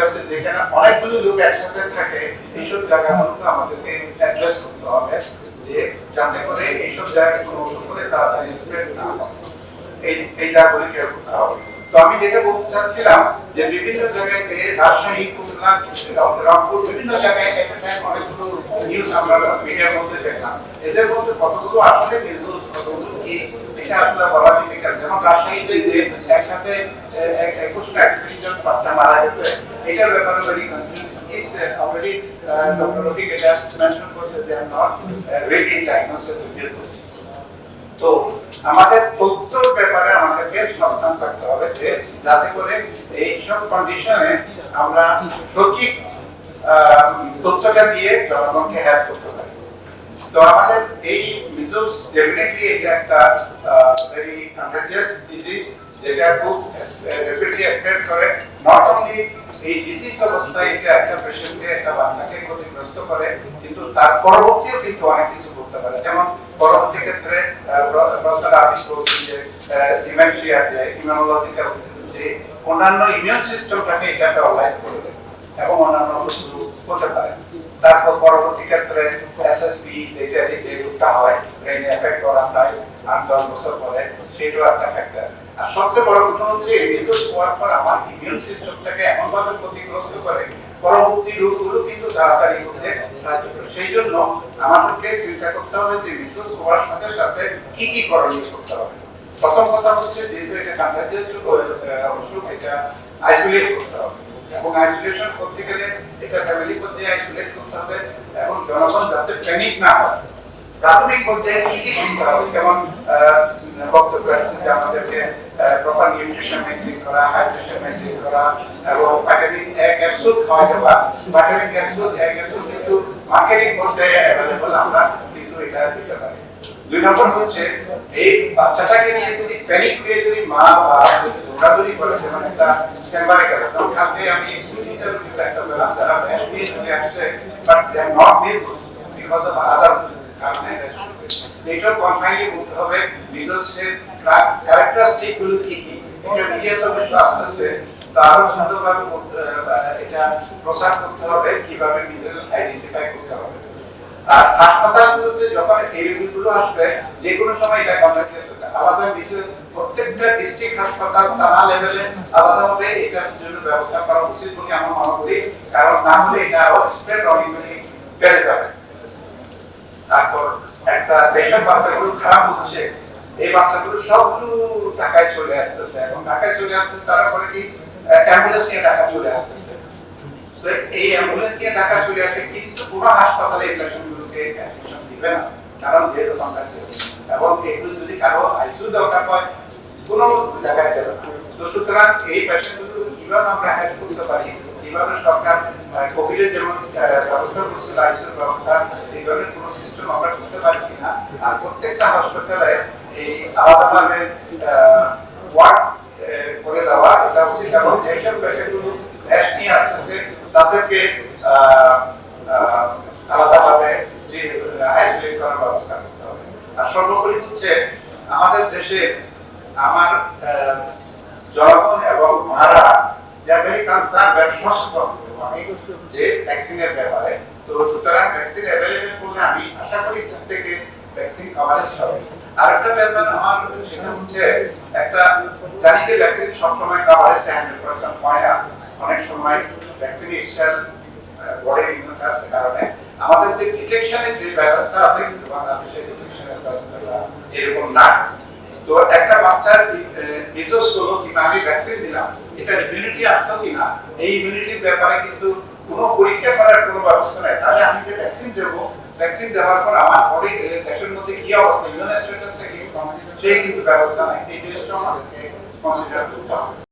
আছে যেখানে অনেকগুলো লোক একসাথে থাকে, এইসব জায়গাগুলোকে আমাদেরকে অ্যাড্রেস করতে হবে, যে যাতে করে এইসব জায়গায় কোনো ওষুধ করে তাড়াতাড়ি স্প্রেড না হয়, এইটা করে খেয়াল করতে হবে। তো আমি যেটা বলতে চাচ্ছিলাম যে বিভিন্ন জায়গায় রাজশাহী, খুলনা, রংপুর বিভিন্ন জায়গায় অনেকগুলো নিউজ আমরা মিডিয়ার মধ্যে দেখলাম, এদের মধ্যে কতগুলো আসলে মিসলস, কতগুলো কি এটা আসলে বলা ডিফিকাল্ট। যেমন রাজশাহীতে যে একসাথে 21 জন বাচ্চা মারা গেছে, এটার ব্যাপারে very confuse is already Dr. Rafiq has mentioned that they are not really diagnosed with measles. তো আমাদের তথ্যের ব্যাপারে আমাদেরকে সাবধান থাকতে হবে যে যাতে করে এই সব কন্ডিশনে আমরা সঠিক তথ্যটা দিয়ে জনগণকে হেল্প করতে পারি। তো আমাদের এই মিজলস ডেফিনেটলি এটা একটা ভেরি কন্টাজিয়াস ডিজিজ, যেটা খুব র্যাপিডলি স্প্রেড করে। নট অনলি এই ডিজিজ অবস্থায় এটা একটা পেশেন্টকে, একটা বাচ্চাকে ক্ষতিগ্রস্ত করে, কিন্তু তার পরবর্তীও কিন্তু অনেক কিছু করতে পারে। যেমন পরবর্তী ক্ষেত্রে প্রফেসর আফিস বলছেন যে ডিমেনশিয়া, যে ইমিউনোলজিক্যাল যে অন্যান্য ইমিউন সিস্টেমটাকে এটা প্যারালাইজ করবে এবং অন্যান্য কিছু হতে পারে। তারপর পরবর্তী ক্ষেত্রে এসএসবি যেটা যে রোগটা হয়, ব্রেনে এফেক্ট করা হয় 8-10 বছর পরে, সেটাও একটা ফ্যাক্টর। আর সবচেয়ে বড় কথা হচ্ছে মিজলস হওয়ার পর আমার ইমিউন সিস্টেমটাকে এমনভাবে ক্ষতিগ্রস্ত করে পরবর্তী রোগগুলো কিন্তু তাড়াতাড়ি হতে সাহায্য করে। সেই জন্য আমাদেরকে চিন্তা করতে হবে যে মিজলস হওয়ার সাথে সাথে কি কি করণীয় করতে হবে। প্রথম কথা হচ্ছে যেহেতু এটা কন্টাজিয়াস অসুখ, এটা আইসোলেট করতে হবে, এবং আইসোলেশন করতে গেলে এটা ফ্যামিলি পর্যায়ে আইসোলেট করতে হবে, এবং জনগণ যাতে প্যানিক না হয়। প্রাথমিক পর্যায়ে কি কি করতে হবে, যেমন বক্তব্য আছে যে আমাদেরকে প্রপার নিউট্রিশন মেইনটেইন করা, হাইড্রেশন মেইনটেইন করা, এবং ভিটামিন এ ক্যাপসুল খাওয়া যাবে। ভিটামিন ক্যাপসুল কিন্তু মার্কেটিং পর্যায়ে অ্যাভেলেবল, আমরা কিন্তু এটা দিতে পারি। 2 নম্বর হচ্ছে এই বাচ্চাটাকে নিয়ে যদি প্যানিক হয়ে যদি মা বা দৌড়াদৌড়ি করে, যেমন একটা চেম্বারে গেল, তখন কালকে আমি 2-3টা লোকের একটা পেলাম যারা ব্যাস নিয়ে চলে আসছে, but they are not measles because of other কারণে। এটাও কনফাইনলি বলতে হবে মিজলসের ক্যারেক্টারিস্টিক গুলো কি কি, এটা মিডিয়াতে অবশ্য আসতেছে, তো আরো সুন্দরভাবে এটা প্রচার করতে হবে কিভাবে মিজল আইডেন্টিফাই করতে হবে। আর হাসপাতালগুলোতে যখন এই রোগীগুলো আসবে, যে কোনো সময় এটা কন্টাক্টেড হতে আলাদা মিজল প্রত্যেকটা ডিস্ট্রিক্ট হাসপাতাল থানা লেভেলে আলাদাভাবে এটার জন্য ব্যবস্থা করা উচিত বলে আমরা মনে করি, কারণ না হলে এটা আরো স্প্রেড অনেক বেড়ে যাবে। তারপর একটা দেশের বাচ্চাগুলো খারাপ হচ্ছে, এই বাচ্চাগুলো সবগুলো ঢাকায় চলে আসতেছে, এবং ঢাকায় চলে আসতেছে তারা করে কি অ্যাম্বুলেন্স নিয়ে ঢাকা চলে আসতেছে। তো এই অ্যাম্বুলেন্স নিয়ে ঢাকা চলে আসে, কিন্তু পুরো হাসপাতালে এই পেশেন্টগুলোকে অ্যাডমিশন দিবে না, কারণ যেহেতু কন্ট্রাক্ট, এবং এগুলো যদি কারো আইসিইউ দরকার হয় কোনো জায়গায় যাবে না। তো সুতরাং এই পেশেন্টগুলো কিভাবে আমরা হেল্প করতে পারি, কিভাবে সরকার কোভিডের যেমন ব্যবস্থা করছিল আইসিইউ ব্যবস্থা, এই ধরনের কোনো সিস্টেম আমরা করতে পারি কিনা, আর প্রত্যেকটা হাসপাতালে এই আলাদাভাবে ওয়ার্ড করে দেওয়া এটা উচিত, এবং যেসব পেশেন্টগুলো ব্যাস নিয়ে আসতেছে তাদেরকে আলাদাভাবে আইসোলেট করার ব্যবস্থা করতে হবে। আর সর্বোপরি হচ্ছে আমাদের দেশে আমার জনগণ এবং মারা ভেরি কনসার্ন, ভেরি সচেতন যে ভ্যাকসিনের ব্যাপারে। তো সুতরাং ভ্যাকসিন অ্যাভেলেবল করলে আমি আশা করি প্রত্যেকে ভ্যাকসিন কভারেজ হবে। আরেকটা ব্যাপার আমার সেটা হচ্ছে, একটা জানি যে ভ্যাকসিন সবসময় কভারেজটা 100% হয় না, অনেক সময় ভ্যাকসিন ইটসেলফ বডির ইমিউনিটির কারণে আমাদের যে ডিটেকশনের যে ব্যবস্থা আছে, কিন্তু বাংলাদেশের ডিটেকশনের ব্যবস্থাটা এরকম না। তো একটা বাচ্চার মিজলস হলো কিংবা আমি ভ্যাকসিন দিলাম, এটা ইমিউনিটি আসলো কিনা, এই ইমিউনিটির ব্যাপারে কিন্তু কোনো পরীক্ষা করার কোনো ব্যবস্থা নেই। তাহলে আমি যে ভ্যাকসিন দেবো, ভ্যাকসিন দেওয়ার পর আমার বডি দেশের মধ্যে কি অবস্থা, ইমিউন স্ট্যাটাস থেকে সেই কিন্তু ব্যবস্থা নাই। এই জিনিসটা আমাদেরকে কনসিডার করতে হবে।